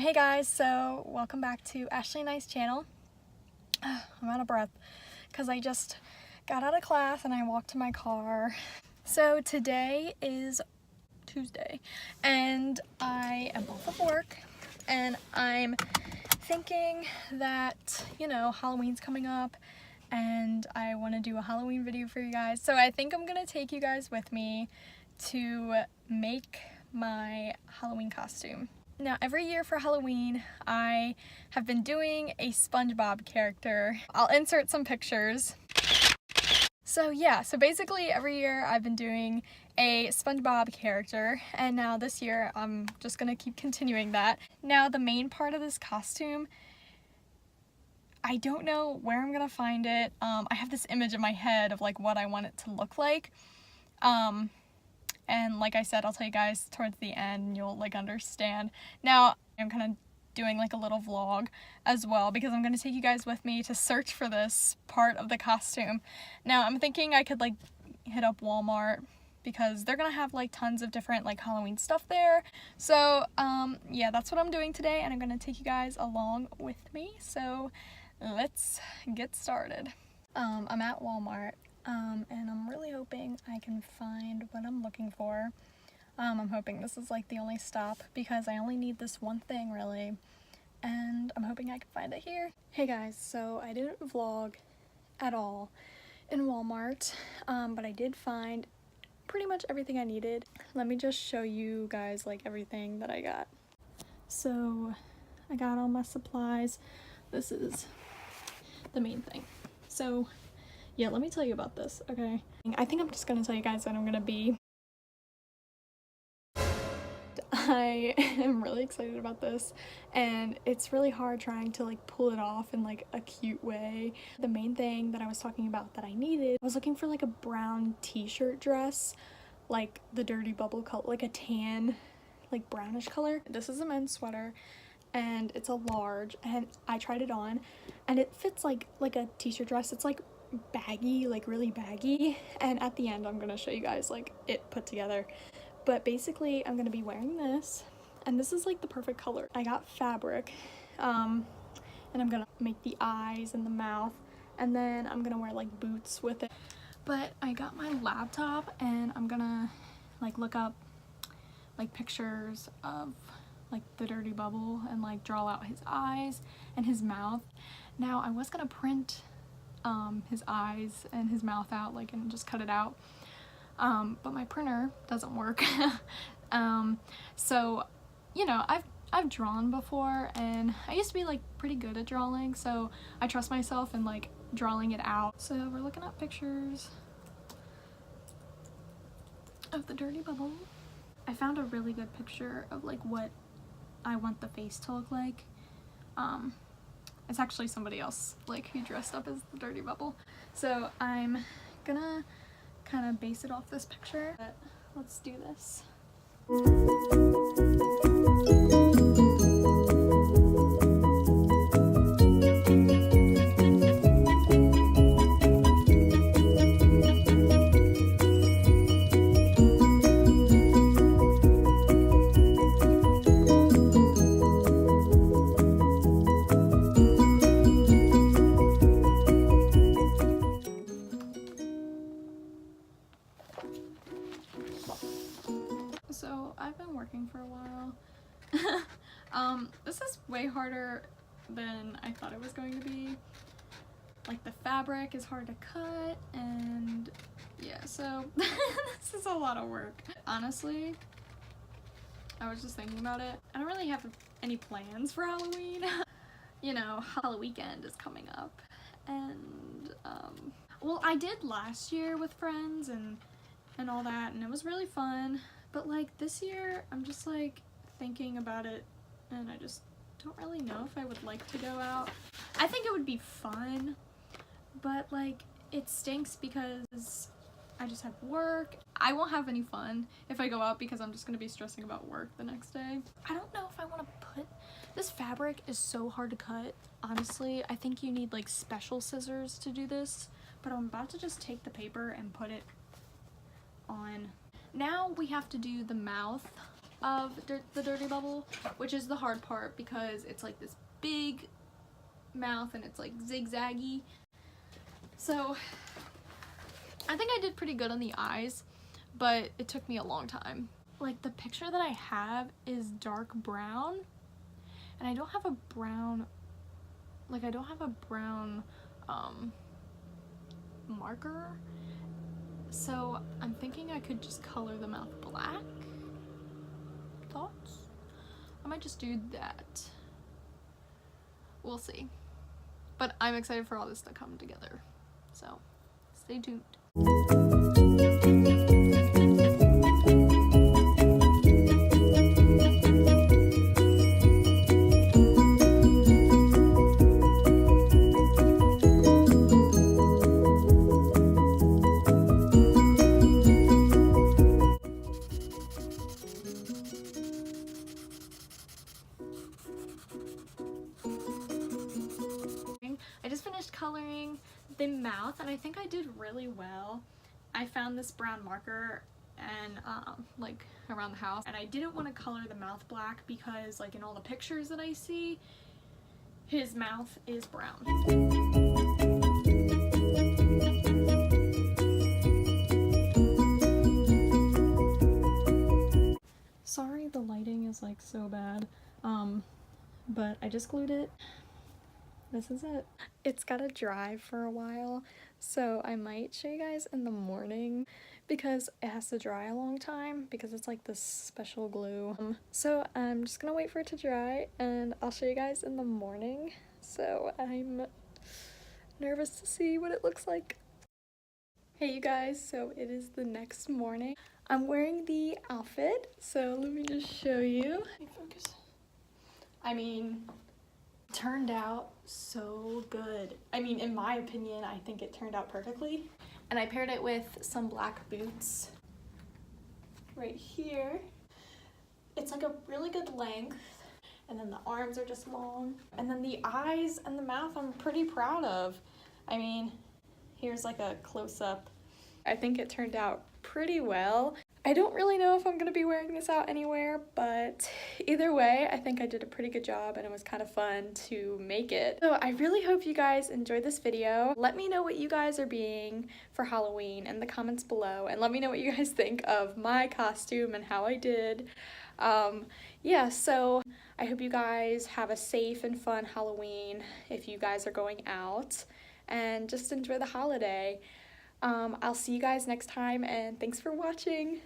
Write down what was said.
Hey guys, so welcome back to Ashley and I's channel. I'm out of breath because I just got out of class and I walked to my car. So today is Tuesday and I am off of work and I'm thinking that, you know, Halloween's coming up and I want to do a Halloween video for you guys. So I think I'm gonna take you guys with me to make my Halloween costume. Now, every year for Halloween, I have been doing a SpongeBob character. I'll insert some pictures. So yeah, so basically every year I've been doing a SpongeBob character, and now this year I'm just gonna keep continuing that. Now, the main part of this costume, I don't know where I'm gonna find it. I have this image in my head of like what I want it to look like. And like I said, I'll tell you guys towards the end and you'll like understand. Now, I'm kind of doing like a little vlog as well because I'm going to take you guys with me to search for this part of the costume. Now, I'm thinking I could like hit up Walmart because they're going to have like tons of different like Halloween stuff there. So, yeah, that's what I'm doing today and I'm going to take you guys along with me. So, let's get started. I'm at Walmart. And I'm really hoping I can find what I'm looking for. I'm hoping this is like the only stop because I only need this one thing really, and I'm hoping I can find it here. Hey guys, so I didn't vlog at all in Walmart, but I did find pretty much everything I needed. Let me just show you guys like everything that I got. So I got all my supplies. This is the main thing. So yeah, let me tell you about this, okay? I think I'm just gonna tell you guys what I'm gonna be. I am really excited about this, and it's really hard trying to like pull it off in like a cute way. The main thing that I was talking about that I needed, I was looking for like a brown t-shirt dress, like the Dirty Bubble color, like a tan, like brownish color. This is a men's sweater, and it's a large, and I tried it on, and it fits like a t-shirt dress. It's like baggy, like really baggy, and at the end I'm gonna show you guys like it put together. But basically I'm gonna be wearing this, and this is like the perfect color. I got fabric, and I'm gonna make the eyes and the mouth, and then I'm gonna wear like boots with it. But I got my laptop and I'm gonna like look up like pictures of like the Dirty Bubble and like draw out his eyes and his mouth. Now, I was gonna print his eyes and his mouth out like and just cut it out, but my printer doesn't work. So you know, I've drawn before and I used to be like pretty good at drawing, so I trust myself in like drawing it out. So we're looking at pictures of the Dirty Bubble. I found a really good picture of like what I want the face to look like. It's actually somebody else like who dressed up as the Dirty Bubble. So I'm gonna kind of base it off this picture. But let's do this. So I've been working for a while. This is way harder than I thought it was going to be. Like the fabric is hard to cut, and yeah, so this is a lot of work. Honestly, I was just thinking about it. I don't really have any plans for Halloween. You know, Halloween weekend is coming up, and well, I did last year with friends and all that, and it was really fun. But like this year, I'm just like thinking about it and I just don't really know if I would like to go out. I think it would be fun, but like it stinks because I just have work. I won't have any fun if I go out because I'm just gonna be stressing about work the next day. I don't know if I want to put, this fabric is so hard to cut. Honestly, I think you need like special scissors to do this, but I'm about to just take the paper and put it on. Now we have to do the mouth of the Dirty Bubble, which is the hard part because it's like this big mouth and it's like zigzaggy. So I think I did pretty good on the eyes, but it took me a long time. Like, the picture that I have is dark brown, and I don't have a brown, like, I don't have a brown marker, so I'm thinking I could just color the mouth black. Thoughts? I might just do that. We'll see. But I'm excited for all this to come together, so stay tuned. I just finished coloring the mouth and I think I did really well. I found this brown marker and like around the house, and I didn't want to color the mouth black because like in all the pictures that I see, his mouth is brown. Sorry the lighting is like so bad, but I just glued it. This is it. It's gotta dry for a while, so I might show you guys in the morning because it has to dry a long time because it's like this special glue. So I'm just gonna wait for it to dry and I'll show you guys in the morning. So I'm nervous to see what it looks like. Hey you guys, so it is the next morning. I'm wearing the outfit, so let me just show you. Focus. I mean, turned out so good. I mean, in my opinion, I think it turned out perfectly. And I paired it with some black boots right here. It's like a really good length, and then the arms are just long. And then the eyes and the mouth I'm pretty proud of. I mean, here's like a close-up. I think it turned out pretty well. I don't really know if I'm gonna be wearing this out anywhere, but either way, I think I did a pretty good job and it was kind of fun to make it. So I really hope you guys enjoyed this video. Let me know what you guys are being for Halloween in the comments below, and let me know what you guys think of my costume and how I did. Yeah, so I hope you guys have a safe and fun Halloween if you guys are going out, and just enjoy the holiday. I'll see you guys next time, and thanks for watching.